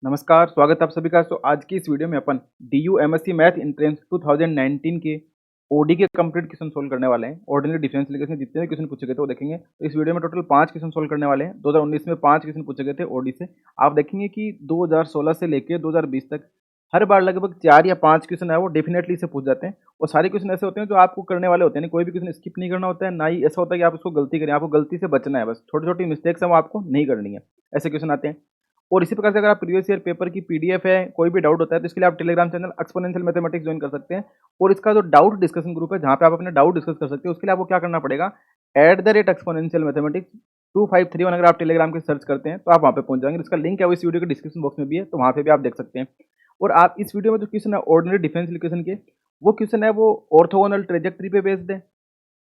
नमस्कार, स्वागत है आप सभी का। आज की इस वीडियो में अपन DU MSc मैथ एंट्रेंस 2019 के ओडी के कंप्लीट क्वेश्चन सोल्व करने वाले हैं। ऑर्डिनरी डिफरेंशियल में जितने भी क्वेश्चन पूछे गए थे वो देखेंगे। तो इस वीडियो में टोटल 5 क्वेश्चन सोल्व करने वाले हैं। 2019 में 5 क्वेश्चन पूछे गए थे ओडी से। आप देखेंगे कि 2016 से लेकर 2020 तक हर बार लगभग 4 या 5 क्वेश्चन है वो डेफिनेटली से पूछ जाते हैं। और सारे क्वेश्चन ऐसे होते हैं जो आपको करने वाले होते हैं, कोई भी क्वेश्चन स्किप नहीं करना होता है, ना ही ऐसा होता है कि आप उसको गलती करें। आपको गलती से बचना है, बस छोटी छोटी मिस्टेक्स है वो आपको नहीं करनी है। ऐसे क्वेश्चन आते हैं। और इसी प्रकार से अगर आप प्रीवियस ईयर पेपर की पीडीएफ है, कोई भी डाउट होता है तो इसके लिए आप Telegram channel exponential mathematics join कर सकते हैं। और इसका जो डाउट डिस्कशन ग्रुप है जहाँ पे आप अपने डाउट डिस्कस कर सकते हैं, उसके लिए आपको क्या करना पड़ेगा, @एक्सपोनेंशियल मैथमेटिक्स 2531 अगर आप टेलीग्राम के सर्च करते हैं तो आप वहाँ पे पहुंच जाएंगे। इसका लिंक है वो इस वीडियो के डिस्क्रिप्शन बॉक्स में भी है, तो वहाँ पे भी आप देख सकते हैं। और आप इस वीडियो में जो क्वेश्चन है ऑर्डिनरी डिफरेंशियल इक्वेशन के, वो क्वेश्चन है वो ऑर्थोगोनल ट्रेजेक्टरी पे बेस्ड है।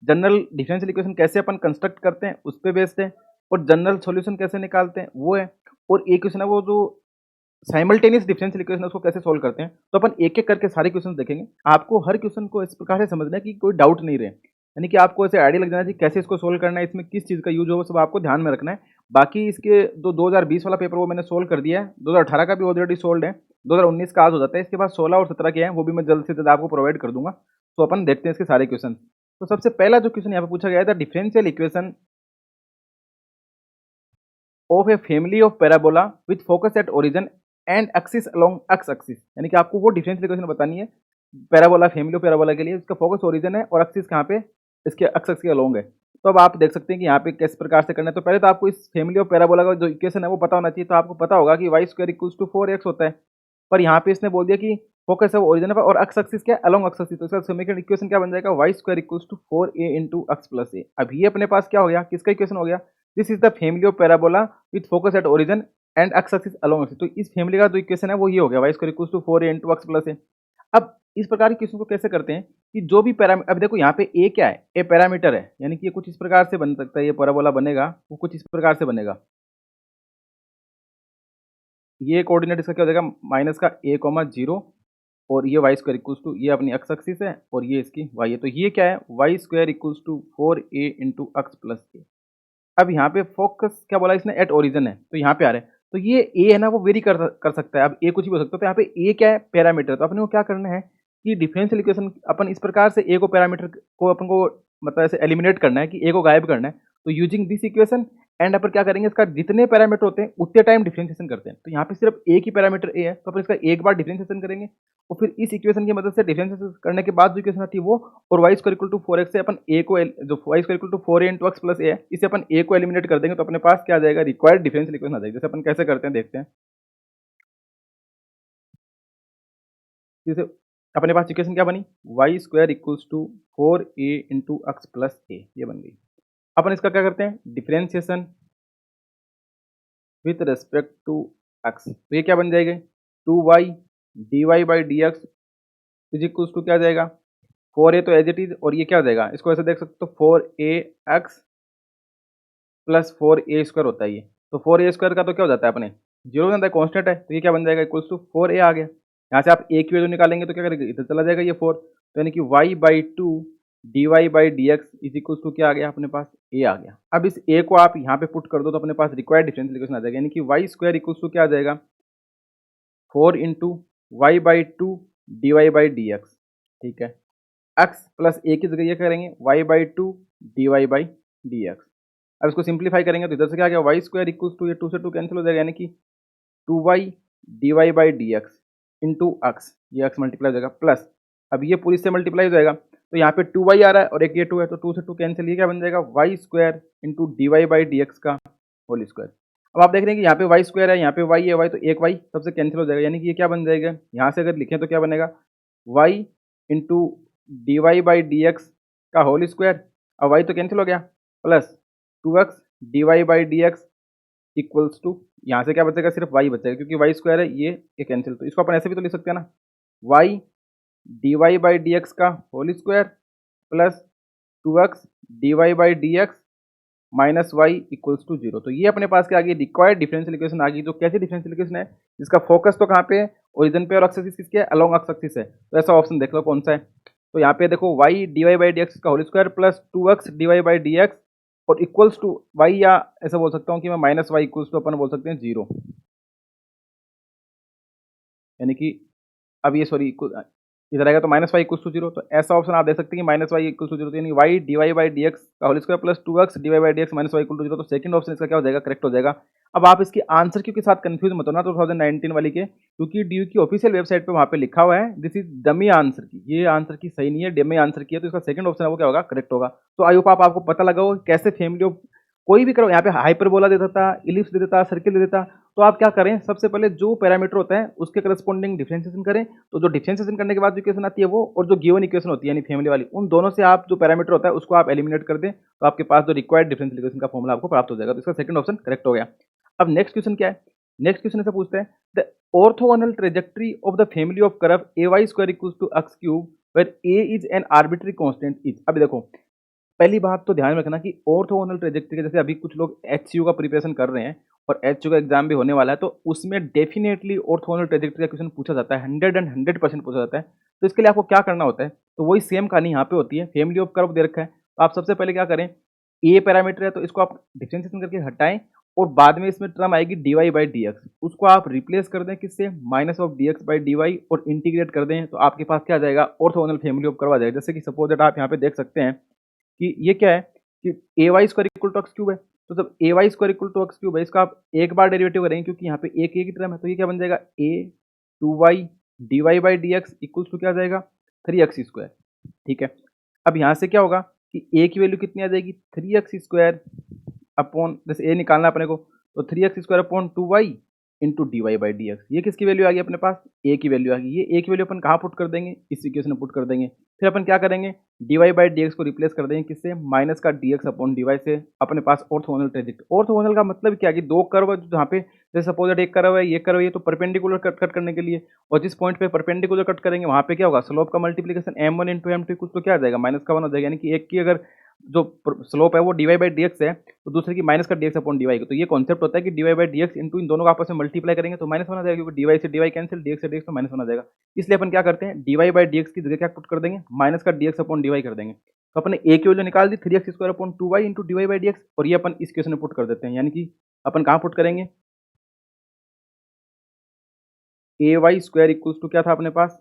जनरल डिफरेंशियल इक्वेशन कैसे अपन कंस्ट्रक्ट करते हैं उस पे बेस्ड है। और जनरल सॉल्यूशन कैसे निकालते हैं वो है। और एक क्वेश्चन है वो जो साइमल्टेनियस डिफरेंशियल इक्वेशन है उसको कैसे सोल्व करते हैं। तो अपन एक एक करके सारे क्वेश्चन देखेंगे। आपको हर क्वेश्चन को इस प्रकार से समझना है कि कोई डाउट नहीं रहे, यानी कि आपको ऐसे आइडिया लग जाना चाहिए कैसे इसको सोल्व करना है, इसमें किस चीज़ का यूज हो, सब आपको ध्यान में रखना है। बाकी इसके जो 2020 वाला पेपर वो मैंने सोल्व कर दिया है, 2018 का भी ऑलरेडी सोल्व है, 2019 का आज हो जाता है। इसके बाद 16 और 17 के हैं, वो भी मैं जल्द से जल्द आपको प्रोवाइड कर दूंगा। तो अपन देखते हैं इसके सारे क्वेश्चन। तो सबसे पहला जो क्वेश्चन यहाँ पे पूछा गया था, differential equation of a family of parabola with focus at origin and axis along x axis, यानी कि आपको वो डिफरेंशियल इक्वेशन बतानी है पैराबोला, फैमिली ऑफ पैराबोला के लिए। इसका फोकस ओरिजिन है और एक्सिस कहाँ पे, इसके एक्स एक्सिस के अलोंग है। तो अब आप देख सकते हैं कि यहाँ पे किस प्रकार से करना है। तो पहले तो आपको इस फैमिली ऑफ पैराबोला का जो इक्वेशन है वो पता होना चाहिए। तो आपको पता होगा कि Y square equals to 4x होता है। पर यहाँ पे इसने बोल दिया कि फोकस है वो ओरिजिन पर और एक्स एक्सिस क्या, अलोंग एक्स एक्सिस। तो इसका समीकरण इक्वेशन क्या बन जाएगा, y square equals to 4a into x plus a. अब ये अपने पास क्या हो गया, किसका इक्वेशन हो गया, this is the family of parabola with focus at origin and x axis along axis. तो इस फैमिली का जो इक्वेशन है वो ये हो गया, y square equals to 4a into x plus a. अब इस प्रकार के क्वेश्चन को कैसे करते हैं कि जो भी पैरामीटर, अब देखो यहाँ पे ए क्या है, ए पैरामीटर है, यानी कि ये कुछ इस प्रकार से बन सकता है। ये पैराबोला बनेगा वो कुछ इस प्रकार से बनेगा। ये कोऑर्डिनेट इसका क्या हो जाएगा, माइनस का a,0 और ये वाई स्क्वायर इक्वल्स टू, ये अपनी एक्स एक्सिस है और ये इसकी वाई है। तो ये क्या है, y square equals to 4a into x plus a. अब यहाँ पे फोकस क्या बोला इसने, एट ओरिजिन है, तो यहाँ पे आ रहा है। तो ये ए है ना वो वेरी कर सकता है। अब ए कुछ भी हो सकता है। तो यहाँ पे ए क्या है, पैरामीटर। तो अपने को क्या करना है कि डिफरेंशियल इक्वेशन अपन इस प्रकार से ए को पैरामीटर को अपन को मतलब ऐसे एलिमिनेट करना है कि ए को गायब करना है। तो यूजिंग दिस इक्वेशन एंड अपन क्या करेंगे, इसका जितने पैरामीटर होते हैं उतने टाइम डिफरेंशिएशन करते हैं। तो यहाँ पे सिर्फ एक ही पैरामीटर ए है, तो अपन इसका एक बार डिफरेंशिएशन करेंगे और फिर इस इक्वेशन की मदद से डिफरेंशिएशन करने के बाद जो इक्वेशन आती है वो, और Y square equal to 4x से अपन ए को जो y square equal to 4a into x plus a है, इसे अपन ए को एलिमिनेट कर देंगे। तो अपने पास क्या आ जाएगा, रिक्वायर्ड डिफरेंशियल इक्वेशन आ जाएगी। जैसे अपन कैसे करते हैं देखते हैं। जैसे अपने पास इक्वेशन क्या बनी, y square equals to 4a into x plus a, ये बन गई। अपन इसका क्या करते हैं, differentiation with respect to x. तो ये क्या बन जाएगा, 2y dy by d x is equals to क्या आ जाएगा, 4a तो एज इट इज, और ये क्या हो जाएगा, इसको ऐसे देख सकते हो 4a x plus 4a square होता है ये। तो 4a स्क्वायर का तो क्या हो जाता है अपने, जीरो हो जाता है, कॉन्स्टेंट है। तो ये क्या बन जाएगा, इक्वल्स टू 4a आ गया। यहाँ से आप a की वैल्यू निकालेंगे तो क्या करेगा, इधर चला जाएगा ये 4। तो यानी कि y by two d y by d x is equals to क्या आ गया अपने पास, a आ गया। अब इस a को आप यहाँ पे पुट कर दो तो अपने पास रिक्वायर्ड डिफरेंशियल इक्वेशन आ जाएगा, यानी कि वाई स्क्वायर इक्वल्स टू क्या आ जाएगा, 4 into y by two d y by d x. ठीक है, एक्स प्लस ए की जगह ये करेंगे y by two d y by d x. अब इसको सिंप्लीफाई करेंगे तो इधर से क्या आ गया, वाई स्क्वायर इक्वल्स टू, ये 2 से 2 कैंसिल हो जाएगा, यानी कि 2y d y by d x into x, ये एक्स मल्टीप्लाई हो जाएगा प्लस, अब ये पूरी से मल्टीप्लाई हो जाएगा। तो यहाँ पे 2y आ रहा है और एक ये 2 है, तो 2 से 2 कैंसिल, ये क्या बन जाएगा, y square into d y by d x का होल स्क्वायर। अब आप देख रहे हैं कि यहाँ पे वाई स्क्वायर है, यहाँ पे वाई है, वाई तो एक वाई सबसे कैंसिल हो जाएगा, यानी कि ये क्या बन जाएगा, यहाँ से अगर लिखें तो क्या बनेगा, y into d y by d x का होल स्क्वायर, अब वाई तो कैंसिल हो गया, plus 2x d y by d x equals to, यहाँ से क्या बचेगा, सिर्फ वाई बचेगा क्योंकि वाई स्क्वायर है, ये कैंसिल। तो इसको अपन ऐसे भी तो लिख सकते हैं ना, y d y by d x का whole square plus 2x d y by d x minus y equals to 0। तो ये अपने पास क्या आ गई, रिक्वायर्ड डिफरेंशियल इक्वेशन आ गई। जो कैसी डिफरेंशियल इक्वेशन है, जिसका फोकस तो कहाँ पे है, ओरिजिन पे, और एक्स एक्सिस किसके है, अलोंग एक्स एक्सिस है। तो ऐसा ऑप्शन देख लो कौन सा है। तो यहाँ पे देखो y d y by d x का whole square plus 2x d y by d x और इक्वल्स टू वाई, या ऐसा बोल सकता हूँ कि मैं माइनस वाई इक्वल्स टू अपन बोल सकते हैं 0। यानी कि अब ये सॉरी इधर आएगा तो minus y equals to zero. तो ऐसा ऑप्शन आप दे सकते हैं कि minus y equals to zero, यानी y d y by d x का whole square plus 2x d y by d x minus y equal to zero. तो सेकंड ऑप्शन इसका क्या हो जाएगा, करेक्ट हो जाएगा। अब आप इसके आंसर क्यों के साथ कंफ्यूज मत होना 2019 वाली के, क्योंकि ड्यू की ऑफिशियल वेबसाइट पे वहां पे लिखा हुआ है दिस इज डमी आंसर की, ये आंसर की सही नहीं है, डमी आंसर की है। तो इसका सेकंड ऑप्शन है वो क्या होगा, करेक्ट होगा। तो आई होप आपको पता लगा हो कैसे फैमिली ऑफ कोई भी करो, यहाँ पे हाइपरबोला दे देता, इलिप्स दे देता, सर्किल दे देता, तो आप क्या करें, सबसे पहले जो पैरामीटर होता है उसके करस्पॉन्डिंग डिफरेंशिएशन करें। तो जो डिफरेंशिएशन करने के बाद जो इक्वेशन आती है वो, और जो गिवन इक्वेशन होती है यानी फैमिली वाली, उन दोनों से आप जो पैरामीटर होता है उसको आप एलिमिनेट कर दें, तो आपके पास जो रिक्वायर्ड डिफरेंशियल इक्वेशन का फॉर्मूला आपको प्राप्त हो जाएगा। तो इसका सेकंड ऑप्शन करेक्ट हो गया। अब नेक्स्ट क्वेश्चन क्या है, नेक्स्ट क्वेश्चन ऐसा पूछते हैं the orthogonal trajectory of the family of curve a y square equals to x cube where a is an arbitrary constant is. अब देखो पहली बात तो ध्यान में रखना कि ऑर्थोगोनल ट्रेजेक्टरी के, जैसे अभी कुछ लोग एचसीयू का प्रिपरेशन कर रहे हैं और एचसीयू का एग्जाम भी होने वाला है, तो उसमें डेफिनेटली ऑर्थोगोनल ट्रेजेक्टरी का क्वेश्चन पूछा जाता है, 100% पूछा जाता है। तो इसके लिए आपको क्या करना होता है, तो वही सेम कहानी यहाँ पे होती है। फैमिली ऑफ कर्व दे रखा है, तो आप सबसे पहले क्या करें, ए पैरामीटर है तो इसको आप डिफरेंशिएशन करके हटाएं, और बाद में इसमें टर्म आएगी d y by d x, उसको आप रिप्लेस कर दें किससे, minus of d x by d y, और इंटीग्रेट कर दें, तो आपके पास क्या आ जाएगा, ऑर्थोगोनल फैमिली ऑफ कर्व आ जाएगा। जैसे कि सपोज दैट आप यहाँ पे देख सकते हैं कि ये क्या है कि a y square equal to x cube है। तो जब a y square equal to x cube है, इसका आप एक बार डेरिवेटिव करेंगे क्योंकि यहाँ पे एक ए की टर्म है, तो ये क्या बन जाएगा, a two y d y by d x equal to क्या आ जाएगा, 3x स्क्वायर। ठीक है, अब यहाँ से क्या होगा कि ए की वैल्यू कितनी आ जाएगी, 3x स्क्वायर अपॉन, जैसे ए निकालना अपने को, तो 3x square upon 2y into d y by d x. ये किसकी वैल्यू आ गई अपने पास, ए की वैल्यू आ गई। ये ए की वैल्यू अपन कहाँ पुट कर देंगे, इस इक्वेशन में पुट कर देंगे। फिर अपन क्या करेंगे, d y by d x को रिप्लेस कर देंगे किससे, माइनस का d x upon d y से। अपने पास ऑर्थोगोनल ट्रेजेक्टरी, ऑर्थोगोनल का मतलब क्या है कि दो कर्व जहाँ पे, जैसे सपोज एक कर्व है, ये कर्व है, ये तो परपेंडिकुलर कट करने के लिए, और जिस पॉइंट पे परपेंडिकुलर कट करेंगे वहाँ पे क्या होगा, स्लोप का मल्टीप्लीकेशन m1 इंटू m2 कुछ तो क्या आ जाएगा, माइनस का 1 हो जाएगा। यानी कि एक की अगर जो स्लोप है वो d y by d x है, तो दूसरे की माइनस का d x upon d y. तो ये कॉन्सेप्ट होता है कि d y by d x into इन दोनों को आपस में मल्टीप्लाई करेंगे तो माइनस 1 आ जाएगा, क्योंकि डी वाई से d y cancel, d x से डी एक्स तो माइनस 1 आ जाएगा। इसलिए अपन क्या करते हैं, d y by d x की जगह क्या पुट कर देंगे, माइनस का d x upon d y कर देंगे। तो अपने ए की वैल्यू निकाल दी 3x square upon 2y into d y by d x, और ये अपन इस केस में पुट कर देते हैं। यानी कि अपन कहाँ पुट करेंगे, ए वाई स्क्वायर इक्वल्स टू क्या था अपने पास,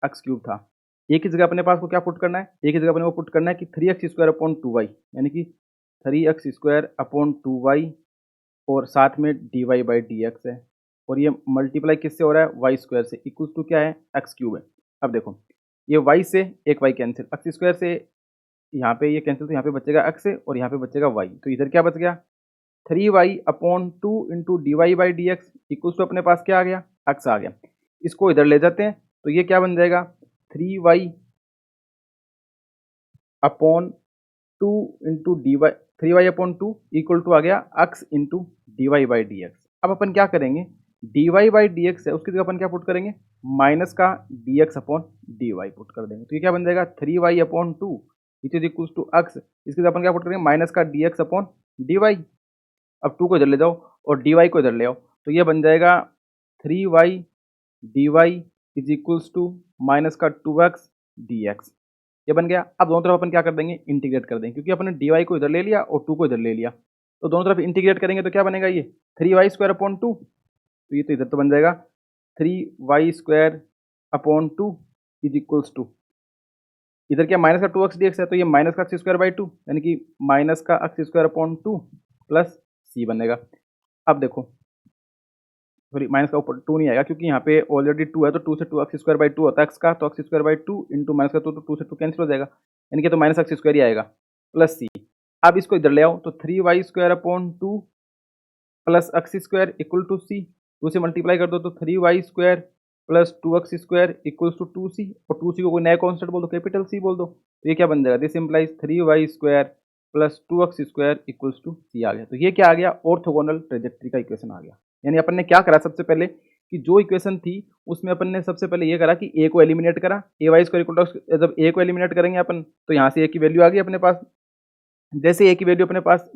एक्स क्यूब था। ए की जगह अपने पास को क्या पुट करना है, ए की जगह अपने को पुट करना है कि 3x स्क्वायर अपॉन 2y, यानी कि 3x स्क्वायर अपॉन 2y, और साथ में d y by d x है, और ये मल्टीप्लाई किससे हो रहा है, वाई स्क्वायर से, इक्वल्स टू क्या है, एक्स क्यूब है। अब देखो ये वाई से एक वाई कैंसिल, एक्स स्क्वायर से यहाँ पे ये कैंसिल, तो यहाँ पे बचेगा एक्स और यहाँ पे बचेगा वाई। तो इधर क्या बच गया, 3y upon 2 into d y by d x equals to अपने पास क्या आ गया, एक्स आ गया। इसको इधर ले जाते हैं तो ये क्या बन जाएगा, 3y upon 2 into d y, 3y upon 2 equal to आ गया x into d y by d x. अब अपन क्या करेंगे, d y by d x है उसकी जगह अपन क्या पुट करेंगे, माइनस का d x upon d y put कर देंगे। तो ये क्या बन जाएगा, 3y upon 2 which is equal to x, इसकी जगह अपन क्या पुट करेंगे, माइनस का d x upon d y. अब 2 को इधर ले जाओ और डी वाई को इधर ले आओ, तो ये बन जाएगा 3y d y is equals to minus का 2x डी एक्स। ये बन गया। अब दोनों तरफ अपन क्या कर देंगे, इंटीग्रेट कर देंगे, क्योंकि अपने डी वाई को इधर ले लिया और 2 को इधर ले लिया, तो दोनों तरफ इंटीग्रेट करेंगे तो क्या बनेगा, ये 3y स्क्वायर अपॉन 2, तो ये तो इधर तो बन जाएगा 3y square upon 2 is equals to, इधर क्या माइनस का 2x डी एक्स है, तो ये माइनस का एक्स स्क्वायर बाई 2, यानी कि माइनस का एक्स स्क्वायर अपॉन 2 प्लस सी बनेगा। अब देखो सॉरी माइनस का ऊपर 2 नहीं आएगा, क्योंकि यहाँ पे ऑलरेडी 2 है, तो 2 से 2 एक्स स्क्वायर बाई 2 होता है एक्स का, तो x square by 2 into minus का 2, तो 2 से 2 कैंसिल हो जाएगा, यानी कि तो माइनस एक्स स्क्वायर ही आएगा प्लस सी। अब इसको इधर ले आओ तो 3y square upon 2 plus x square equal to c, 2 से मल्टीप्लाई कर दो तो 3y square plus 2x square equals to 2c, और 2c को कोई नया कॉन्स्टेंट बोल दो, कैपिटल सी बोल दो, तो ये क्या बन जाएगा, this implies 3y square plus 2x square equals to c आ गया। तो ये क्या आ गया, ऑर्थोगोनल ट्रेजेक्टरी का इक्वेशन आ गया। यानी अपन ने क्या करा, सबसे पहले कि जो इक्वेशन थी उसमें अपन ने सबसे पहले ये करा कि ए को एलिमिनेट करा, ए वाई स्क्वायर इक्वल टू, जब ए को एलिमिनेट करेंगे अपन तो यहाँ से ए की वैल्यू आ गई अपने पास। जैसे ए की वैल्यू अपने पास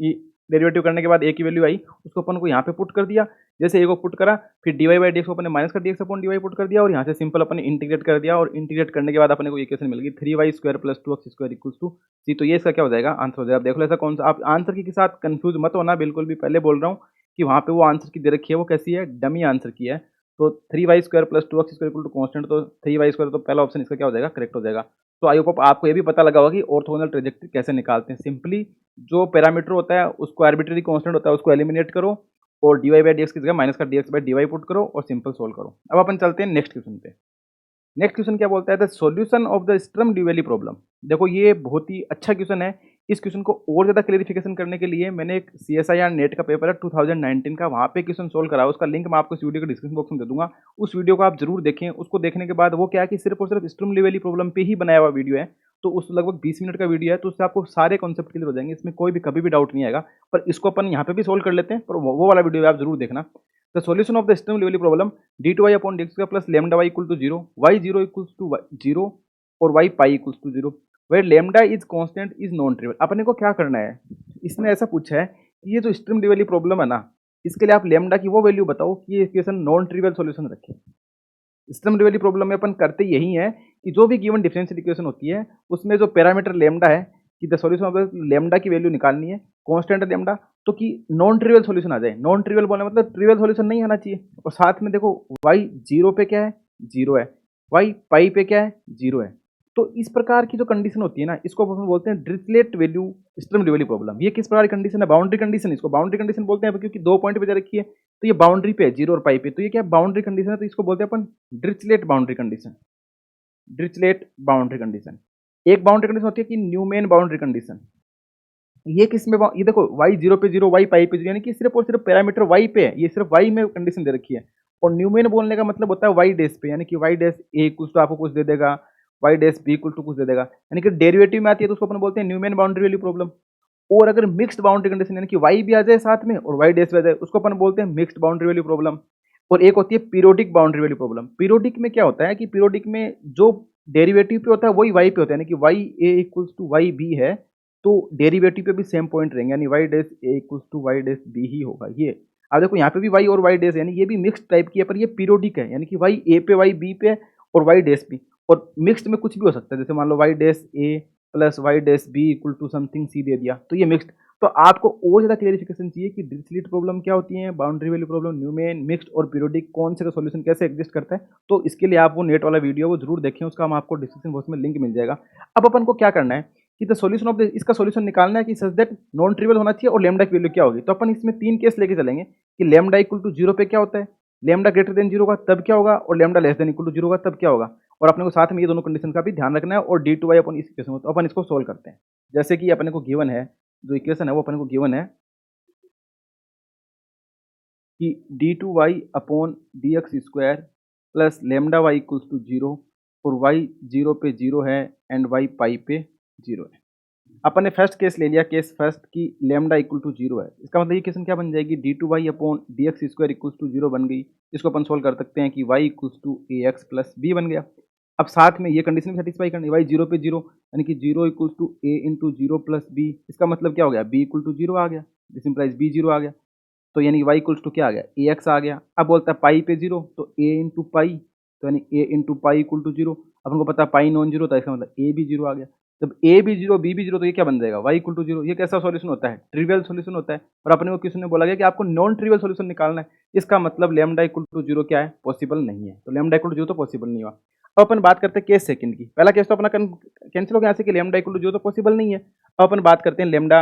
डेरिवेटिव करने के बाद ए की वैल्यू आई, उसको अपन को यहाँ पे पुट कर दिया। जैसे ए को पुट करा, फिर d y by d x को अपने माइनस का d x upon d y put कर दिया, और यहाँ से सिंपल अपने इंटीग्रेट कर दिया, और इंटीग्रेट करने के बाद अपने को इक्वेशन मिल गई 3y square plus 2x square equals to c. तो ये इसका क्या हो जाएगा, आंसर हो जाएगा। आप देख लो ऐसा कौन सा, आप आंसर की के साथ कंफ्यूज मत होना बिल्कुल भी, पहले बोल रहा हूँ कि वहाँ पे वो आंसर की दे रखी है वो कैसी है, डमी आंसर की है। तो 3y² plus 2x² equal to constant, तो 3y², तो पहला ऑप्शन इसका क्या हो जाएगा, करेक्ट हो जाएगा। तो आई होप आपको ये भी पता लगा होगा कि ऑर्थोगोनल ट्रेजेक्टरी कैसे निकालते हैं। सिंपली जो पैरामीटर होता है उसको आर्बिट्रेरी कांस्टेंट होता है उसको एलिमिनेट करो और dy बाई dx की जगह माइनस का dx बाई dy पुट करो और सिंपल सोल्व करो। अब अपन चलते हैं नेक्स्ट क्वेश्चन पे। नेक्स्ट क्वेश्चन क्या बोलता है, the solution of the Sturm Liouville problem. देखो ये बहुत ही अच्छा क्वेश्चन है। इस क्वेश्चन को और ज़्यादा क्लेरिफिकेशन करने के लिए मैंने एक CSIR नेट का पेपर है 2019 का, वहाँ पे क्वेश्चन सोल्व करा है। उसका लिंक मैं आपको इस वीडियो के डिस्क्रिप्शन बॉक्स में दे दूंगा। उस वीडियो को आप जरूर देखें। उसको देखने के बाद वो क्या है कि सिर्फ और सिर्फ स्टर्म ल्यूविल प्रॉब्लम पे ही बनाया हुआ वीडियो है। तो उस लगभग 20 मिनट का वीडियो है, तो उससे आपको सारे कॉन्सेप्ट क्लियर हो जाएंगे। इसमें कोई भी कभी भी डाउट नहीं आएगा। पर इसको अपन यहाँ पे भी सोल्व कर लेते हैं, पर वो वाला वीडियो आप जरूर देखना। The solution of the stem Liouville problem d2y upon dx plus lambda y equal to 0, y0 equals to 0 और y pi equals to 0 where lambda is constant is non-trivial। अपने को क्या करना है, इसने ऐसा पूछा है कि ये जो स्ट्रीम ल्यूविल प्रॉब्लम है ना, इसके लिए आप लैम्डा की वो वैल्यू बताओ कि ये इक्वेशन नॉन ट्रिवियल सॉल्यूशन रखे। स्ट्रीम ल्यूविल प्रॉब्लम में अपन करते यही है कि जो भी गिवन डिफरेंशियल इक्वेशन होती है उसमें जो पैरामीटर लैम्डा है कि द सॉल्यूशन ऑफ लैम्डा की वैल्यू निकालनी है, कांस्टेंट लैम्डा, तो कि नॉन ट्रिवियल सॉल्यूशन आ जाए। नॉन ट्रिवियल बोलने मतलब ट्रिवियल सॉल्यूशन नहीं आना चाहिए। और साथ में देखो y 0 पे क्या है, 0 है, y पाई पे क्या है, 0 है। तो इस प्रकार की जो कंडीशन होती है ना, इसको अपन बोलते हैं Dirichlet value Sturm Liouville problem. ये किस प्रकार की कंडीशन है, बाउंड्री कंडीशन। इसको बाउंड्री कंडीशन बोलते हैं क्योंकि 2 पॉइंट पे दे रखी है, तो ये बाउंड्री पे है 0 और पाई पे, तो ये क्या बाउंड्री कंडीशन है, तो इसको बोलते हैं अपन Dirichlet boundary condition. Dirichlet boundary condition. एक बाउंड्री कंडीशन होती है कि न्यूमैन बाउंड्री कंडीशन। ये किस में, ये देखो y 0 पे 0, y पाई पे 0, यानी कि सिर्फ और सिर्फ पैरामीटर y पे है, ये सिर्फ y में कंडीशन दे रखी है। और न्यूमेन बोलने का मतलब होता है y डैश पे, यानी कि y डैश a कुछ तो आपको कुछ दे देगा, y डैश b कुछ तो कुछ दे देगा, यानी कि डेरिवेटिव में आती है तो उसको अपन बोलते हैं न्यूमेन बाउंड्री वैल्यू प्रॉब्लम। और अगर मिक्स्ड बाउंड्री कंडीशन यानी कि y भी आ जाए साथ में और y डैश भी आ जाए, उसको अपन बोलते हैं मिक्स्ड बाउंड्री वैल्यू प्रॉब्लम। और एक होती है periodic boundary value problem. Periodic में क्या होता है कि पीरियोडिक में जो डेरिवेटिव पे होता है वही y पे होता है, यानी कि y a equals to y b है, तो डेरिवेटिव पे भी सेम पॉइंट रहेंगे, यानी y dash a equals to y dash b ही होगा। ये अब देखो यहाँ पे भी y और y डैश, यानी ये भी मिक्स्ड टाइप की है, पर ये पीरियोडिक है, यानी कि y a पे y b पे और y डैश b। और मिक्स्ड में कुछ भी हो सकता है, जैसे मान लो y dash a plus y dash b equal to something c दे दिया, तो ये मिक्स्ड। तो आपको और ज़्यादा क्लियरिफिकेशन चाहिए कि डिरिचलेट प्रॉब्लम क्या होती है, boundary value problem, Neumann, mixed और पीरियोडिक कौन से का सॉल्यूशन कैसे एग्जिस्ट करता है, तो इसके लिए आप वो नेट वाला वीडियो वो जरूर देखें। उसका हम आपको डिस्क्रिप्शन बॉक्स में लिंक मिल जाएगा। अब अपन को क्या करना है कि द सॉल्यूशन ऑफ द, इसका सॉल्यूशन निकालना है कि सच दैट नॉन ट्रिवियल होना चाहिए और लैम्डा की वैल्यू क्या होगी। तो अपन इसमें 3 केस लेके चलेंगे कि लैम्डा इक्वल टू 0 पे क्या होता है, लैम्डा ग्रेटर देन 0 होगा तब क्या होगा, और lambda less than equal to 0 होगा तब क्या होगा। और अपने को साथ में ये दोनों कंडीशन का भी ध्यान रखना है। और d2y अपन इस इक्वेशन को, तो अपन इसको सोल्व करते हैं। जैसे कि अपने को गिवन है, जो इक्वेशन है वो अपने को गिवन है कि d2y upon dx square plus lambda y equals to 0 और y 0 पे 0 है एंड y पाई पे 0 है। अपन ने फर्स्ट केस ले लिया, केस फर्स्ट की लैम्डा इक्वल टू 0 है। इसका मतलब ये इक्वेशन क्या बन जाएगी, d2y upon dx square equals to 0 बन गई। इसको अपन सोल्व कर सकते हैं कि y equals to ax plus b बन गया। अब साथ में ये कंडीशन भी सेटिस्फाई करनी, y 0 पे 0 यानी कि 0 equals to a into 0 plus b। इसका मतलब क्या हो गया, b इक्वल टू 0 आ गया, दिस इंप्लाइज b 0 आ गया। तो यानी y इक्वल्स टू क्या आ गया, ax आ गया। अब बोलता है पाई पे 0, तो a इंटू पाई, तो यानी a into pi equal to 0। अपन को पता है पाई नॉन 0 था, इसका मतलब a भी 0 आ गया। जब a भी 0 b भी 0, तो ये क्या बन जाएगा, y इक्वल टू 0। ये कैसा सॉल्यूशन होता है, ट्रिवियल सॉल्यूशन होता है। और अपने को किसी ने बोला गया कि आपको नॉन ट्रिवियल सॉल्यूशन निकालना है। इसका मतलब लैम्डा इक्वल टू 0 क्या है, पॉसिबल नहीं है। तो लैम्डा इक्वल टू 0 तो पॉसिबल नहीं हुआ। अब अपन बात करते हैं केस सेकंड की। पहला केस तो अपना कैंसिल हो गया यहाँ से कि लैम्डा इक्वल टू 0 तो पॉसिबल नहीं है। अब अपन बात करते हैं lambda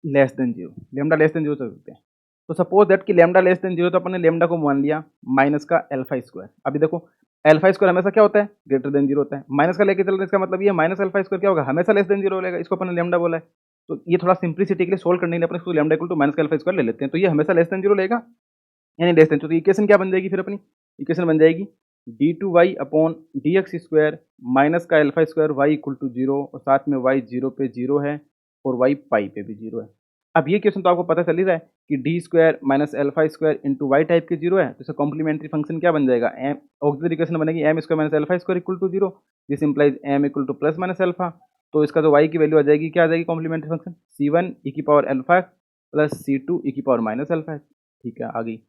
less than 0। Lambda less than 0 चल सकते हैं। तो सपोज दैट कि लैम्डा लेस देन 0, तो अपन ने लैम्डा को मान लिया माइनस का अल्फा स्क्वायर। अभी देखो अल्फा स्क्वायर हमेशा क्या होता है, ग्रेटर देन 0 होता है। माइनस का लेके चल रहे हैं, इसका मतलब ये माइनस अल्फा स्क्वायर क्या होगा, हमेशा लेस देन 0 लेगा। इसको अपन ने लैम्डा बोला है, तो ये थोड़ा सिंप्लिसिटी के लिए सोल्व करने के लिए अपन इसको लैम्डा इक्वल टू माइनस का अल्फा स्क्वायर ले लेते हैं। तो ये हमेशा लेस देन 0 लेगा, यानी लेस देन 0। तो इक्वेशन क्या बन जाएगी फिर अपनी, इक्वेशन बन जाएगी d2y upon dx square minus का alpha square y equal to 0 और साथ में y 0 पे 0 है और y पाई पे भी 0 है। अब ये क्वेश्चन तो आपको पता चल ही रहा है कि d square minus alpha square into y type के 0 है, तो इसका कॉम्प्लीमेंट्री फंक्शन क्या बन जाएगा, एम ऑक्सिलरी इक्वेशन बनेगी m square minus alpha square equal to 0। This implies m equal to plus minus alpha. तो इसका जो वाई की वैल्यू आ जाएगी, क्या आ जाएगी कॉम्प्लीमेंट्री फंक्शन, c1 e की power alpha plus c2 e की पावर माइनस एल्फा। ठीक है, आ गई।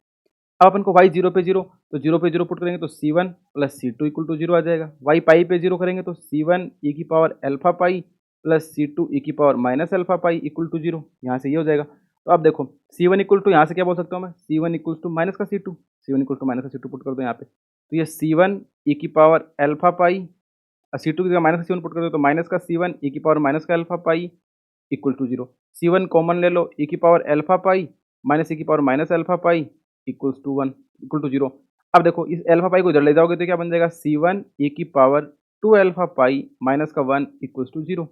अब अपन को y 0 पे 0, तो 0 पे 0 पुट करेंगे तो c1 plus c2 equal to 0 आ जाएगा। y पाई पे 0 करेंगे तो c1 e की power alpha pi plus c2 e की power minus alpha pi equal to 0। यहाँ से ये हो जाएगा। तो अब देखो C1 इक्वल टू यहाँ से क्या बोल सकता हूँ मैं, C1 इक्वल टू माइनस का C2, C1 equal to minus का C2 पुट कर दो यहाँ पे, तो ये C1 e की पावर अल्फा पाई, C2 की जगह माइनस का C1 पुट कर दो तो माइनस का C1 e की पावर माइनस का alpha pi equal to 0। C1 common ले लो, e की power alpha pi minus e की power minus alpha pi equals to 1 equal to 0। अब देखो इस अल्फा पाई को इधर ले जाओगे तो क्या बन जाएगा, C1 e की पावर 2 अल्फा पाई माइनस का 1 इक्वल्स टू 0।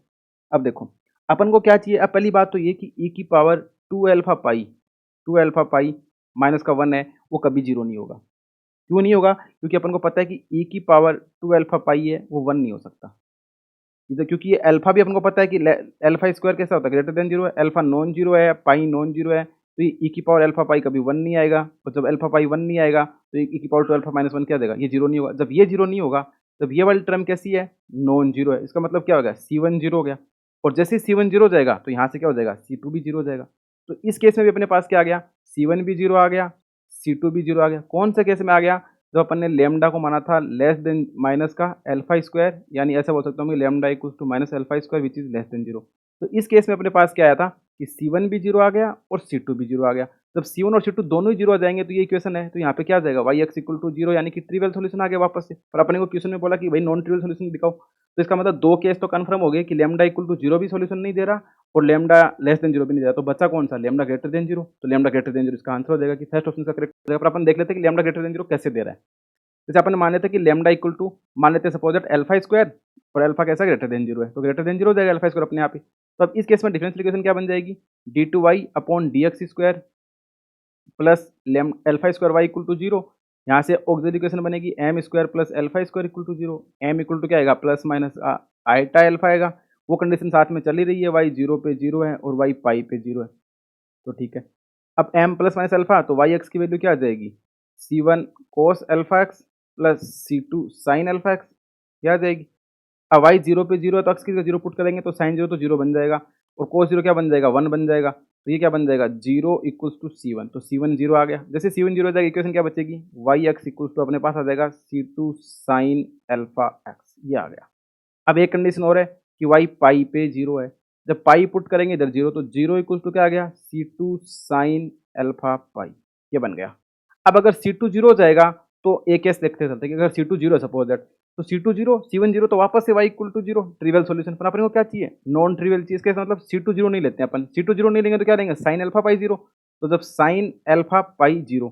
अब देखो अपन को क्या चाहिए, अब पहली बात तो ये कि e की पावर 2 अल्फा पाई माइनस का 1 है, वो कभी 0 नहीं होगा। क्यों नहीं होगा, क्योंकि अपन को पता है कि e की पावर 2 अल्फा पाई है वो 1 नहीं हो सकता, इधर क्योंकि ये अल्फा भी अपन को पता है कि अल्फा स्क्वायर कैसा होता है, ग्रेटर देन 0 है, अल्फा नॉन जीरो है, पाई नॉन जीरो है, तो ये e की पावर अल्फा पाई कभी 1 नहीं आएगा, और जब अल्फा पाई 1 नहीं आएगा तो e की पावर 2 अल्फा माइनस 1 क्या देगा, ये 0 नहीं होगा। जब ये 0 नहीं होगा तब ये वाली टर्म कैसी है, नॉन जीरो है। इसका मतलब क्या हो गया, C1 0 हो गया, और जैसे ही C1 0 हो जाएगा तो यहाँ से क्या हो जाएगा, C2 भी 0 हो जाएगा। तो इस केस में भी अपने पास क्या आ गया, C1 भी 0 आ गया, C2 भी 0 आ गया। कौन से केस में आ गया, जब अपन ने लेमडा को माना था लेस देन माइनस का अल्फा स्क्वायर, यानी ऐसा बोल सकता हूँ कि lambda equals to minus alpha square which is less than 0। तो इस केस में अपने पास क्या आया था कि C1 भी 0 आ गया और C2 भी 0 आ गया। जब C1 और C2 दोनों ही 0 आ जाएंगे तो ये इक्वेशन है, तो यहाँ पे क्या आ जाएगा, y(x इक्वल टू 0), यानी कि ट्रिवियल सोल्यूशन आ गया वापस से। पर अपने को क्वेश्चन में बोला कि भाई नॉन ट्रिवियल सोल्यूशन दिखाओ, तो इसका मतलब दो केस तो कंफर्म हो गए कि लेमडा इक्वल टू 0 भी सोल्यूशन नहीं दे रहा और लेमडा लेस देन 0 भी नहीं दे रहा। तो बच्चा कौन सा, लेमडा ग्रेटर देन 0। तो लेमडा ग्रेटर देन 0 इसका आंसर हो जाएगा कि फर्स्ट ऑप्शन का करेक्ट हो जाएगा। पर अपन देख लेते हैं कि लेमडा ग्रेटर देन 0 कैसे दे रहा है। जैसे अपन मान लेते हैं कि लेमडा इक्वल टू, मान लेते हैं सपोज दैट अल्फा स्क्वायर, और अल्फा कैसा ग्रेटर देन 0 है, तो ग्रेटर देन 0 हो जाएगा अल्फा स्क्वायर अपने आप ही। तो अब इस केस में डिफरेंशियल इक्वेशन क्या बन जाएगी, d2y upon dx square plus lam alpha square y equal to 0। यहाँ से ऑक्सिलरी इक्वेशन बनेगी m square plus alpha square equal to 0। M equal to क्या आएगा, प्लस माइनस आइटा अल्फा आएगा। वो कंडीशन साथ में चली रही है, वाई 0 पे 0 है और वाई पाई पे 0 है, तो ठीक है। अब m प्लस माइनस अल्फा, तो वाई एक्स की वैल्यू क्या आ जाएगी, C1 cos alpha x plus C2 sine alpha x, क्या आ जाएगी। अब वाई 0 पे 0 है तो एक्स की जगह 0 पुट करेंगे तो साइन 0 तो 0 बन जाएगा, और कोस 0 क्या बन जाएगा, 1 बन जाएगा। तो ये क्या बन जाएगा, 0 इक्वल्स टू C1, तो C1 0 आ गया। जैसे C1 0 हो जाएगा, इक्वेशन क्या बचेगी, वाई एक्स इक्वल्स टू अपने पास आ जाएगा C2 साइन अल्फा एक्स, ये आ गया। अब एक कंडीशन और है कि वाई पाई पे 0 है, जब पाई पुट करेंगे इधर 0, तो 0 इक्वल्स टू क्या आ गया, C2 साइन अल्फा पाई, ये बन गया। अब अगर C2 0 हो जाएगा तो एक केस देखते चलते कि अगर C2 0 है सपोज दैट, तो C2 0 C1 0, तो वापस से y equal to 0, trivial solution. पर अपने को क्या चाहिए, नॉन ट्रिवियल चीज के मतलब C2 0 नहीं लेते हैं अपन, C2 0 नहीं लेंगे तो क्या लेंगे, साइन अल्फा पाई 0। तो जब साइन अल्फा पाई 0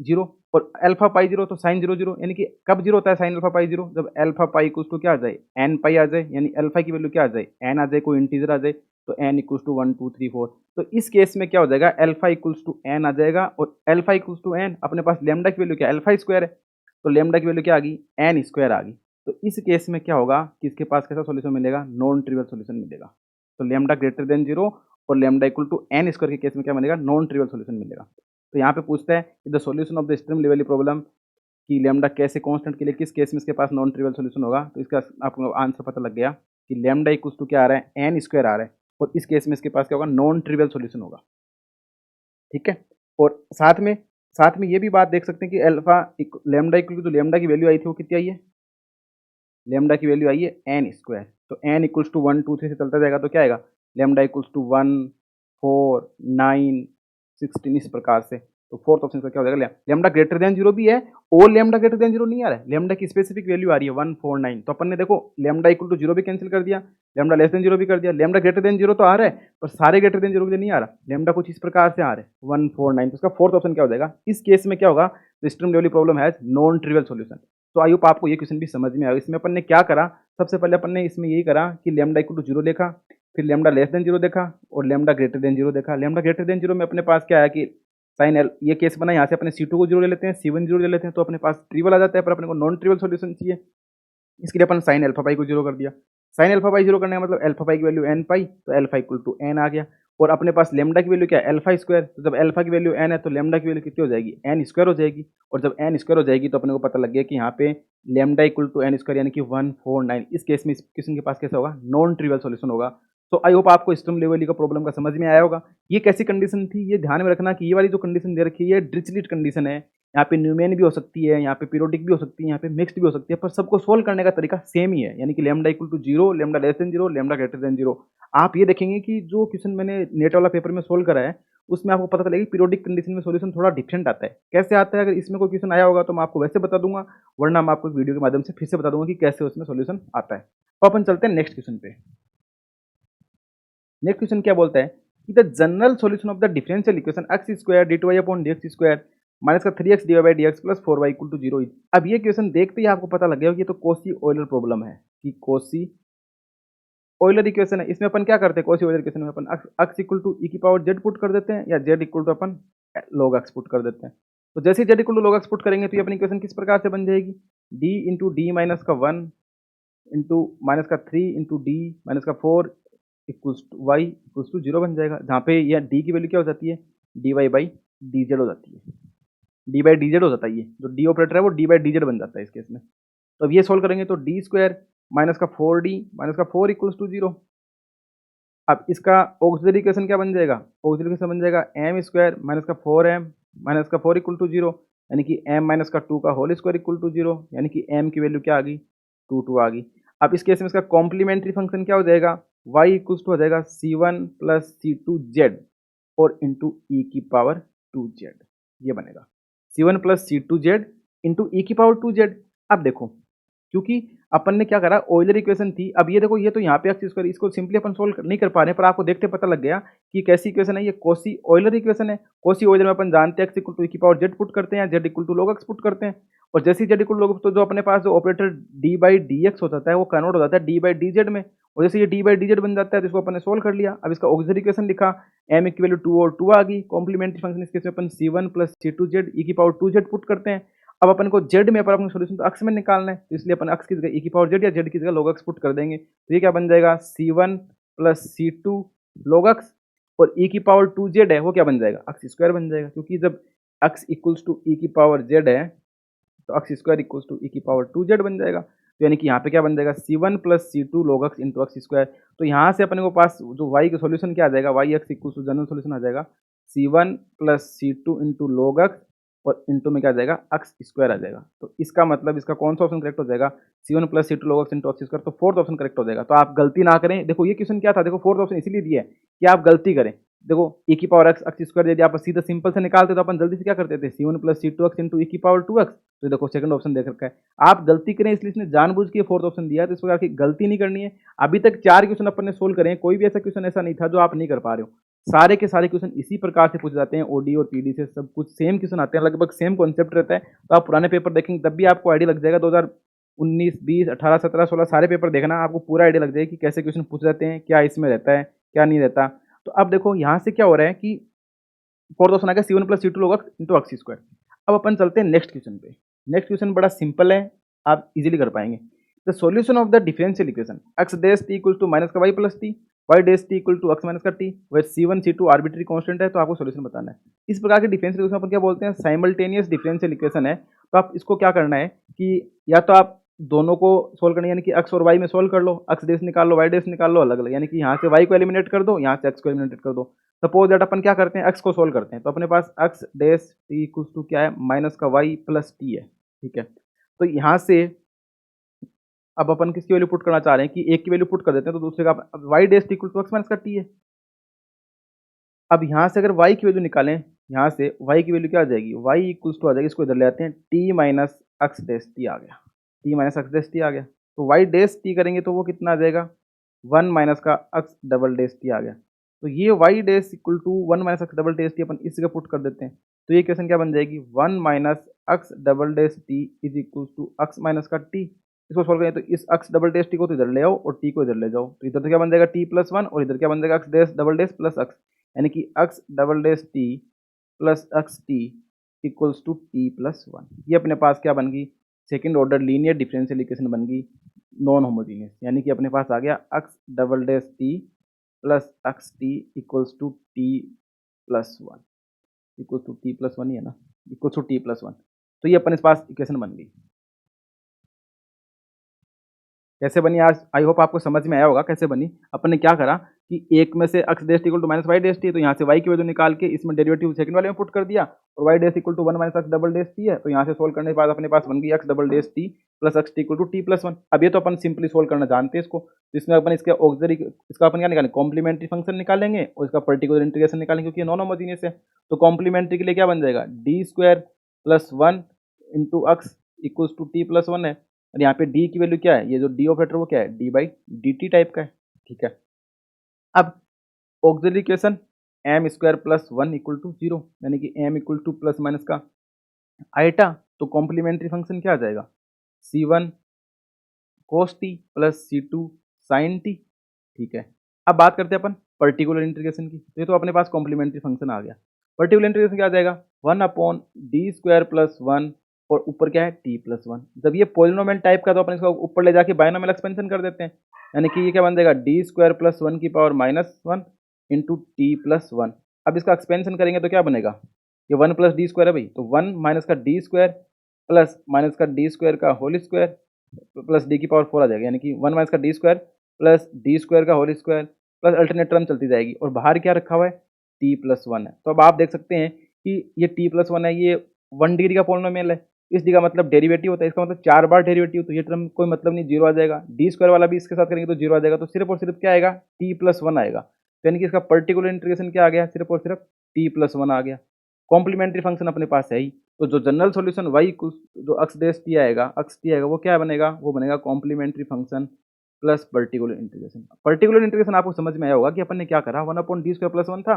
0 और अल्फा पाई 0, तो साइन 0 0, यानी कि कब 0 होता है साइन अल्फा पाई 0, जब अल्फा पाई इक्वल्स टू क्या आ जाए, एन पाई आ जाए, यानी अल्फा की वैल्यू क्या आ जाए, एन आ जाए, कोई इंटीजर आ जाए, तो एन इक्वल्स टू 1 2 3 4। तो इस केस में क्या हो जाएगा, अल्फा इक्वल्स टू एन आ जाएगा, और अल्फा इक्वल्स टू एन, अपने पास लेमडा की वैल्यू क्या, अल्फा स्क्वायर है, तो लेमडा की वैल्यू क्या आ गई, एन स्क्वायर आ गई। तो इस केस में क्या होगा कि इसके पास कैसा सोल्यूशन मिलेगा, नॉन ट्रिवियल सोल्यूशन मिलेगा। तो लेमडा ग्रेटर देन 0 और lambda equal to n square के केस में क्या मिलेगा, नॉन ट्रिवियल सोल्यूशन मिलेगा। तो यहाँ पे पूछता है the solution of the stream level problem, कि लेमडा कैसे कांस्टेंट के लिए किस केस में इसके पास नॉन ट्रिवियल सोल्यूशन होगा। तो इसका आपको आंसर पता लग गया कि लेमडा इक्वल टू क्या आ रहा है, एन स्क्वायर आ रहा है, और इस केस में इसके पास क्या होगा, नॉन ट्रिवियल सोल्यूशन होगा। ठीक है, और साथ में ये भी बात देख सकते हैं कि अल्फा लेमडा इक्वल टू, जो लेमडा की वैल्यू आई थी वो कितनी आई है, लेमडा की वैल्यू आई है एन स्क्वायर। तो एन इक्वल्स टू 1 2 3 से चलता जाएगा तो क्या आएगा, लेमडा इक्वल्स टू 1 4 9 16, इस प्रकार से। तो फोर्थ ऑप्शन का क्या हो जाएगा, लेमडा ग्रेटर देन 0 भी है और लेमडा ग्रेटर देन 0 नहीं आ रहा है, लेमडा की स्पेसिफिक वैल्यू आ रही है 1 4 9। तो अपन ने देखो लेमडा इक्वल टू 0 भी कैंसिल कर दिया, लेमडा लेस देन 0 भी कर दिया, लेमडा ग्रेटर देन 0 तो आ रहा है पर सारे ग्रेटर देन 0 के लिए नहीं आ रहा, लेमडा कुछ इस प्रकार से आ रहा है 1 4 9। तो इसका फोर्थ ऑप्शन क्या हो जाएगा, इस केस में क्या होगा, stream level problem has non trivial solution. तो आई होप आपको ये क्वेश्चन भी समझ में आया। इसमें अपन ने क्या करा, सबसे पहले अपन ने इसमें यही करा कि लेमडा इक्वल टू 0 देखा, फिर लेमडा लेस देन 0 देखा, और लेमडा ग्रेटर देन 0 देखा। लेमडा ग्रेटर देन 0 में अपने पास क्या है कि साइन एल, ये केस बना, यहाँ से अपने C2 को 0 ले लेते हैं, C1 0 ले लेते हैं, तो अपने पास ट्रिवल आ जाता है, पर अपने को नॉन ट्रिवल सॉल्यूशन चाहिए। इसके लिए अपन साइन अल्फा पाई को 0 कर दिया। साइन अल्फा पाई 0 करने का मतलब अल्फा पाई की वैल्यू एन पाई, तो अल्फा इक्वल टू एन आ गया। और अपने पास लेमडा की वैल्यू क्या है, अल्फा स्क्वायर, तो जब अल्फा की वैल्यू एन है तो लेमडा की वैल्यू कितनी हो जाएगी, एन स्क्वायर हो जाएगी। और जब एन स्क्वायर हो जाएगी तो अपने को पता लग गया कि यहाँ पे lambda equal to n square, यानी कि 1 4 9। इस केस में इस क्वेश्चन के पास कैसा होगा, नॉन ट्रिवियल सॉल्यूशन होगा। तो आई होप आपको स्ट्रीम लेवल का प्रॉब्लम का समझ में आया होगा। ये कैसी कंडीशन थी, ये ध्यान में रखना कि ये वाली जो कंडीशन दे रखी है ये डिरिचलेट कंडीशन है। यहाँ पे न्यूमेन भी हो सकती है, यहाँ पे पीरियोडिक भी हो सकती है, यहाँ पे मिक्स्ड भी हो सकती है, पर सबको सोल्व करने का तरीका सेम ही है, यानी कि lambda equal to 0, lambda less than 0, lambda greater than 0। आप ये देखेंगे कि जो क्वेश्चन मैंने नेट वाला पेपर में सोल्व करा है उसमें आपको पता चलेगा पीरियोडिक कंडीशन में सॉल्यूशन थोड़ा डिफरेंट आता है। कैसे आता है, अगर इसमें कोई क्वेश्चन आया होगा तो मैं आपको वैसे बता दूंगा, वरना मैं आपको इस वीडियो के माध्यम से फिर से बता दूंगा कि कैसे उसमें सॉल्यूशन आता है। तो अपन चलते हैं नेक्स्ट क्वेश्चन पे। नेक्स्ट क्वेश्चन क्या बोलता है कि the general solution of the differential equation x square d two y upon d x square minus का 3x d y by d x plus 4y equal to 0 is. अब ये question देखते ही आपको पता लग गया कि ये तो कॉची ऑयलर प्रॉब्लम है, कि कॉची ऑयलर इक्वेशन है। इसमें अपन क्या करते हैं, कॉची ऑयलर इक्वेशन में अपन x इक्वल टू ई की पावर z पुट कर देते हैं, या z इक्वल टू अपन log x पुट कर देते हैं। तो जैसे ही z equal to log x put करेंगे तो ये अपनी इक्वेशन किस प्रकार से बन जाएगी, d इंटू डी माइनस का 1 इंटू माइनस का 3 इंटू डी माइनस का 4 equals to y equals to 0 बन जाएगा, जहाँ पे यह डी की वैल्यू क्या हो जाती है, d y by d z हो जाती है, डी बाई डी जेड हो जाता है। ये जो डी ऑपरेटर है वो डी बाई डी जेड बन जाता है इस केस में। तो अब ये सोल्व करेंगे तो डी स्क्वायर माइनस का 4d माइनस का 4 इक्वल्स टू 0। अब इसका ऑक्सिलरी इक्वेशन क्या बन जाएगा, ऑक्सिलरी इक्वेशन बन जाएगा एम स्क्वायर माइनस का 4m माइनस का 4 इक्वल टू 0, यानी कि m माइनस का 2 का होल स्क्वायर इक्वल टू 0, यानी कि m की वैल्यू क्या आ गई, 2 आ गई। अब इस केस में इसका कॉम्प्लीमेंट्री फंक्शन क्या हो जाएगा, y इक्वल्स टू हो जाएगा c1 प्लस c2z और इंटू ई की पावर 2z, ये बनेगा c1 प्लस c2z इंटू ई की पावर 2z। अब देखो, क्योंकि अपन ने क्या करा, ऑयलर इक्वेशन थी। अब ये देखो, ये तो यहाँ पे एक्स स्क्वायर, इसको सिंपली अपन सोल्व नहीं कर पा रहे हैं, पर आपको देखते पता लग गया कि कैसी इक्वेशन है, ये कॉची ऑयलर इक्वेशन है। कॉची ऑयलर में अपन जानते हैं एक्स इक्वल टू ई की पावर जेड पुट करते हैं, z equal to log x put करते हैं, और जैसे ही z equal to log x, तो जो अपने पास जो operator d by d x हो जाता है वो कन्वर्ट हो जाता है डी बाई डी जेड में, और जैसे ये डी बाई डी जेड बन जाता है तो इसको अपन ने सोल्व कर लिया। अब इसका ऑक्सिलरी इक्वेशन लिखा, एम की वैल्यू 2 और 2 आ गई, कॉम्प्लीमेंट्री फंक्शन इस केस में अपन c1 प्लस c2z ई की पावर 2z पुट करते हैं। अब अपन को z में पर अपना सोल्यूशन तो x में निकालना है, तो इसलिए अपन x की जगह e की पावर z या z की जगह log x पुट कर देंगे। तो ये क्या बन जाएगा, c1 plus c2 log x, और e की पावर 2z है वो क्या बन जाएगा, x स्क्वायर बन जाएगा, क्योंकि जब x इक्वल्स टू e की पावर z है तो x square equals to e की पावर 2z बन जाएगा। तो यानी कि यहाँ पे क्या बन जाएगा, c1 plus c2 log x into x square. तो यहाँ से अपने को पास जो y का सोल्यूशन क्या आ जाएगा, y x equals to general solution आ जाएगा c1 plus c2 into log x और इंटू में क्या आ जाएगा, एक्स स्क्वायर आ जाएगा। तो इसका मतलब इसका कौन सा ऑप्शन करेक्ट हो जाएगा, c1 plus c2 log x into x square, तो फोर्थ ऑप्शन करेक्ट हो जाएगा। तो आप गलती ना करें, देखो ये क्वेश्चन क्या था, देखो फोर्थ ऑप्शन इसीलिए दिया है कि आप गलती करें। देखो e की पावर x एक्स स्क्वायर यदि आप सीधा सिंपल से निकालते तो अपन जल्दी से क्या करते थे, c1 plus c2 x into ई की पावर 2x। तो देखो सेकंड ऑप्शन देख रखा है, आप गलती करें इसलिए इसने जानबूझ के फोर्थ ऑप्शन दिया है, तो इस प्रकार की गलती नहीं करनी है। अभी तक 4 क्वेश्चन अपन ने सोल्व करें, कोई भी ऐसा क्वेश्चन ऐसा नहीं था जो आप नहीं कर पा रहे हो, सारे के सारे क्वेश्चन इसी प्रकार से पूछे जाते हैं, ओडी और पीडी से सब कुछ सेम क्वेश्चन आते हैं, लगभग सेम कॉन्सेप्ट रहता है। तो आप पुराने पेपर देखेंगे तब भी आपको आइडिया लग जाएगा, 2019 20 18 17 16 सारे पेपर देखना, आपको पूरा आइडिया लग जाएगा कि कैसे क्वेश्चन पूछे जाते हैं, क्या इसमें रहता है क्या नहीं रहता। तो अब देखो यहाँ से क्या हो रहा है कि फोर्थ ऑप्शन आ गया c1 plus c2 log x into x square. अब अपन चलते हैं नेक्स्ट क्वेश्चन पे। नेक्स्ट क्वेश्चन बड़ा सिंपल है, आप इजीली कर पाएंगे। The solution of the differential equation x dash t equal to minus का y plus t, y dash t equal to x minus का t, where c1 c2 arbitrary constant है, तो आपको सॉल्यूशन बताना है। इस प्रकार के डिफरेंशियल इक्वेशन अपन क्या बोलते हैं, साइमल्टेनियस डिफरेंशियल इक्वेशन है। तो आप इसको क्या करना है कि या तो आप दोनों को सोल्व करना है, यानी कि x और y में सोल्व कर लो, x डैश निकाल लो y डैश निकाल लो अलग अलग, यानी कि यहाँ से y को एलिमिनेट कर दो, यहाँ से x को एलिमिनेट कर दो। सपोज दैट अपन क्या करते हैं, x को सोल्व करते हैं, तो अपने पास x dash t equal to क्या है, माइनस का y प्लस t है, ठीक है। तो यहाँ से अब अपन किसकी वैल्यू पुट करना चाह रहे हैं कि एक की वैल्यू पुट कर देते हैं, तो दूसरे का y dash t equal to x minus का t है। अब यहाँ से अगर y की वैल्यू निकालें, यहाँ से y की वैल्यू क्या आ जाएगी, y इक्वल टू आ जाएगी, इसको इधर ले आते हैं, t minus x dash t आ गया, t minus x dash t आ गया। तो y डैश टी करेंगे तो वो कितना आ जाएगा, 1 माइनस का एक्स डबल डैश टी आ गया। तो ये y dash equal to 1 minus x double dash t अपन इस जगह पुट कर देते हैं, तो ये इक्वेशन क्या बन जाएगी, 1 minus x double dash t is equal to x minus का टी। इसको सोल्व करें तो इस एक्स डबल डैश टी को तो इधर ले आओ और टी को इधर ले जाओ, तो इधर तो क्या बन जाएगा t प्लस 1 और इधर क्या बन जाएगा x dash double dash plus x, यानी कि x double dash t plus x t equals to t plus 1। ये अपने पास क्या बन गई, second order linear differential equation बन गई, नॉन होमोजीनियस, यानी कि अपने पास आ गया x double dash t plus x t equals to t plus 1, equals to t plus 1 ही है ना, इक्वल्स टू टी प्लस 1। तो ये अपने पास इक्वेशन बन गई। कैसे बनी आज, आई होप आपको समझ में आया होगा कैसे बनी। अपन ने क्या करा कि एक में से x dash equal to minus y dash t है, तो यहाँ से y की वैल्यू निकाल के इसमें डेरिवेटिव सेकंड वाले में पुट कर दिया, और y dash equal to 1 minus x double dash t है, तो यहाँ से सोल्व करने के बाद अपने पास बन गई x double dash t plus x t equal to t plus 1। अब ये तो अपन सिंपली सोल्व करना जानते हैं इसको, तो इसमें अपन इसके ऑक्सिलरी, इसका अपन क्या निकालेंगे, कॉम्प्लीमेंट्री फंक्शन निकालेंगे और इसका पर्टिकुलर इंटीग्रेशन निकालेंगे, क्योंकि ये नॉन होमोजेनियस है। तो कॉम्प्लीमेंट्री के लिए क्या बन जाएगा, d square plus 1 into x equals to t plus 1 है, और यहाँ पे डी की वैल्यू क्या है, ये जो डी ऑपरेटर वो क्या है, D by D T type का है। ठीक है, अब auxiliary equation m square plus 1 equal to 0, यानी कि m equal to plus minus का आइटा, तो कॉम्प्लीमेंट्री फंक्शन क्या आ जाएगा, c1 cos t plus c2 sin t। ठीक है, अब बात करते हैं अपन पर्टिकुलर इंटीग्रेशन की, तो ये तो अपने पास कॉम्प्लीमेंट्री फंक्शन आ गया। पर्टिकुलर इंटीग्रेशन क्या आ जाएगा, 1 अपॉन डी स्क्वायर प्लस 1 और ऊपर क्या है टी प्लस 1। जब ये पोलिनोमियल टाइप का तो अपन इसका ऊपर ले जाके बायनोमियल एक्सपेंशन कर देते हैं, यानी कि ये क्या बन जाएगा, डी स्क्वायर प्लस 1 की power minus 1 into T plus 1। अब इसका एक्सपेंशन करेंगे तो क्या बनेगा, ये 1 प्लस डी स्क्वायर है भाई, तो 1 माइनस का डी स्क्वायर प्लस माइनस का डी स्क्वायर का होल स्क्वायर प्लस डी की पावर 4 आ जाएगा, यानी कि 1 माइनस का d square plus d square का whole square plus alternate term चलती जाएगी, और बाहर क्या रखा हुआ है, टी प्लस 1 है। तो अब आप देख सकते हैं कि ये टी प्लस 1 है, ये 1 डिग्री का पोलिनोमियल है, इस डी का मतलब डेरिवेटिव होता है, इसका मतलब 4 बार डेरिवेटिव, तो ये टर्म कोई मतलब नहीं, जीरो आ जाएगा। डी स्क्वायर वाला भी इसके साथ करेंगे तो जीरो आ जाएगा, तो सिर्फ और सिर्फ क्या आएगा, टी प्लस 1 आएगा। तो यानी कि इसका पर्टिकुलर इंटीग्रेशन क्या आ गया, सिर्फ और सिर्फ टी प्लस 1 आ गया। कॉम्प्लीमेंट्री फंक्शन अपने पास है ही, तो जो जनरल सॉल्यूशन y जो x डैश टी आएगा, x टी आएगा, वो क्या बनेगा, वो बनेगा complementary function plus particular integration. Particular integration आपको समझ में आया होगा कि अपन ने क्या करा, 1 अपॉन डी स्क्वायर प्लस 1 था,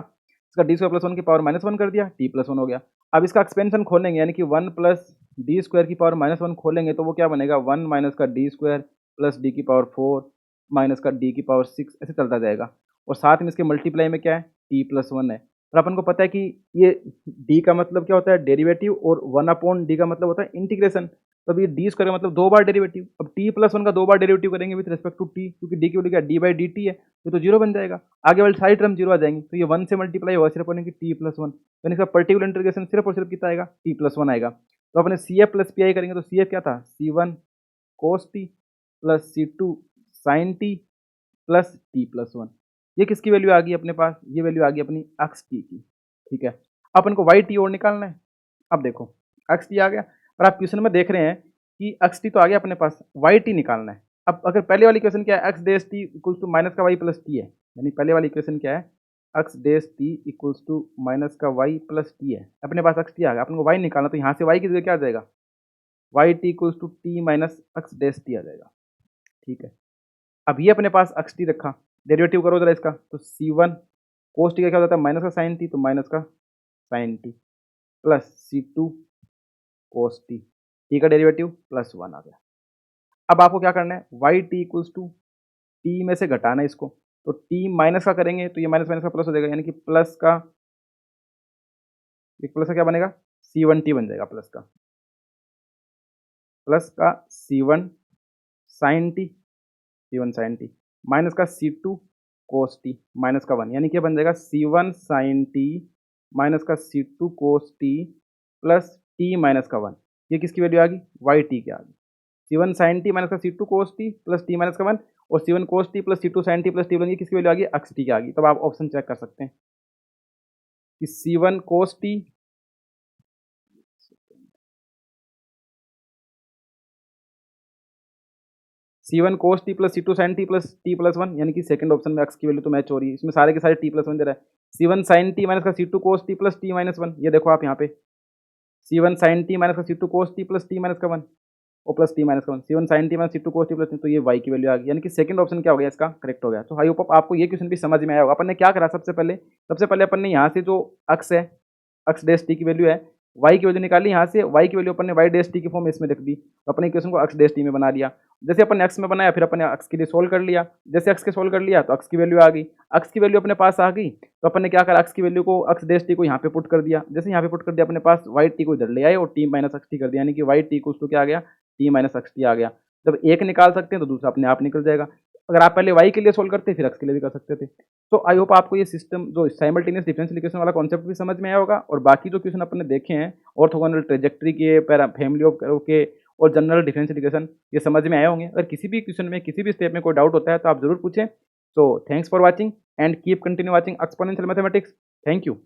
इसका डी स्क्वायर प्लस 1 की पावर माइनस 1 कर दिया, टी प्लस 1 हो गया। अब इसका एक्सपेंशन खोलेंगे, यानी कि 1 प्लस डी स्क्वायर की पावर माइनस 1 खोलेंगे, तो वो क्या बनेगा, 1 माइनस का डी स्क्वायर प्लस डी की पावर 4 माइनस का डी की पावर 6, ऐसे चलता जाएगा, और साथ में इसके मल्टीप्लाई में क्या है, टी प्लस 1 है। और अपन को पता है कि ये डी का मतलब क्या होता है, डेरिवेटिव, और 1 अपॉन डी का मतलब होता है इंटीग्रेशन। तो अब ये डी स्क्वायर का मतलब 2 बार डेरिवेटिव, अब टी प्लस 1 का 2 बार डेरिवेटिव करेंगे विद रिस्पेक्ट टू टी, क्योंकि डी की वैल्यू क्या डी बाई डी टी है, ये तो जीरो बन जाएगा, आगे वाली सारी टर्म जीरो आ जाएंगे, तो ये 1 से मल्टीप्लाई होगा सिर्फ कि टी प्लस 1, यानी इसका पर्टिकुलर इंटीग्रेशन सिर्फ और सिर्फ कितना आएगा, टी प्लस 1 आएगा। तो अपने C F plus P I करेंगे, तो सी एफ क्या था, c1 cos t plus c2 sin t plus T plus 1। ये किसकी वैल्यू आ गई अपने पास, ये वैल्यू आ गई अपनी एक्स टी की। ठीक है, अपन को वाई टी और निकालना है। अब देखो एक्स टी आ गया, और आप क्वेश्चन में देख रहे हैं कि एक्स टी तो आ गया अपने पास, वाई टी निकालना है। अब अगर पहले वाली क्वेश्चन क्या है, x dash T equals to minus का वाई प्लस टी है, यानी पहले वाली क्वेश्चन क्या है, x dash T equals to minus का वाई प्लस टी है, अपने पास एक्स टी आ गया, अपन को वाई निकालना, तो यहाँ से वाई की जगह क्या आ जाएगा, y T equals to t minus x dash t आ जाएगा। ठीक है, अब ये अपने पास एक्स टी रखा, डेरिवेटिव करो जरा इसका, तो c1 cos टी का क्या हो जाता है, माइनस का साइन टी, तो माइनस का sine T plus c2 cos T, T का डेरिवेटिव प्लस 1 आ गया। अब आपको क्या करना है, y T equals to T में से घटाना है इसको, तो टी माइनस का करेंगे तो ये माइनस माइनस का प्लस हो जाएगा, यानी कि प्लस का, एक प्लस का क्या बनेगा, c1 टी बन जाएगा, प्लस का c1 sine T, c1 sine T minus का c2 cos टी माइनस का 1, यानी कि बन जाएगा c1 साइन टी माइनस का c2 cos T plus T minus का 1। ये किसकी वैल्यू आ गई, वाई टी की आ गई, c1 साइन टी माइनस का c2 cos T plus T minus का 1, और c1 cos T plus c2 sine T plus T 1, ये किसकी वैल्यू आ गई, एक्स टी की आ गई। तब आप ऑप्शन चेक कर सकते हैं कि c1 cos T c1 cos T plus c2 sin T plus T plus 1, यानी कि सेकंड ऑप्शन में x की वैल्यू तो मैच हो रही है, इसमें सारे के सारे टी प्लस 1 दे रहा है। c1 sin टी माइनस का c2 cos T plus T minus 1, ये देखो आप यहाँ पे c1 sin टी माइनस का c2 cos T plus T minus का 1 और प्लस टी माइनस का 1, c1 sin T minus c2 cos T plus, तो ये y की वैल्यू आ गई, यानी कि सेकंड ऑप्शन क्या हो गया, इसका करेक्ट हो गया। तो आई होप आपको ये क्वेश्चन भी समझ में आया होगा। अपन ने क्या करा, सबसे पहले अपन ने यहाँ से जो x है, x डैश टी की वैल्यू है, y की वैल्यू निकाली, यहाँ से y की वैल्यू अपन ने y डैश टी की फॉर्म में इसमें रख दी, तो अपने इक्वेशन को x डैश टी में बना लिया। जैसे अपन ने x में बनाया, फिर अपन ने x के लिए सोल्व कर लिया, जैसे x के सोल्व कर लिया तो x की वैल्यू आ गई, x की वैल्यू अपने पास आ गई, तो अपन ने क्या करा, x की वैल्यू को x डैश टी को यहाँ पे पुट कर दिया, जैसे यहाँ पे पुट कर दिया अपने पास y टी को इधर ले आए और t माइनस एक्स टी कर दिया, यानी कि y टी को क्या आ गया, t माइनस एक्स टी आ गया। जब एक निकाल सकते हैं तो दूसरा अपने आप निकल जाएगा। अगर आप पहले y के लिए सोल्व करते फिर x के लिए भी कर सकते थे। तो आई होप आपको ये सिस्टम जो साइमल्टेनियस डिफरेंशियल इक्वेशन वाला कॉन्सेप्ट भी समझ में आया होगा, और बाकी जो क्वेश्चन अपन ने देखे हैं ऑर्थोगोनल ट्रेजेक्टरी के, फैमिली ऑफ कर्व के और जनरल डिफरेंशियल इक्वेशन, ये समझ में आए होंगे। अगर किसी भी क्वेश्चन में किसी भी स्टेप में कोई डाउट होता है तो आप जरूर पूछें। So thanks for watching and keep continue watching Exponential Mathematics. Thank you.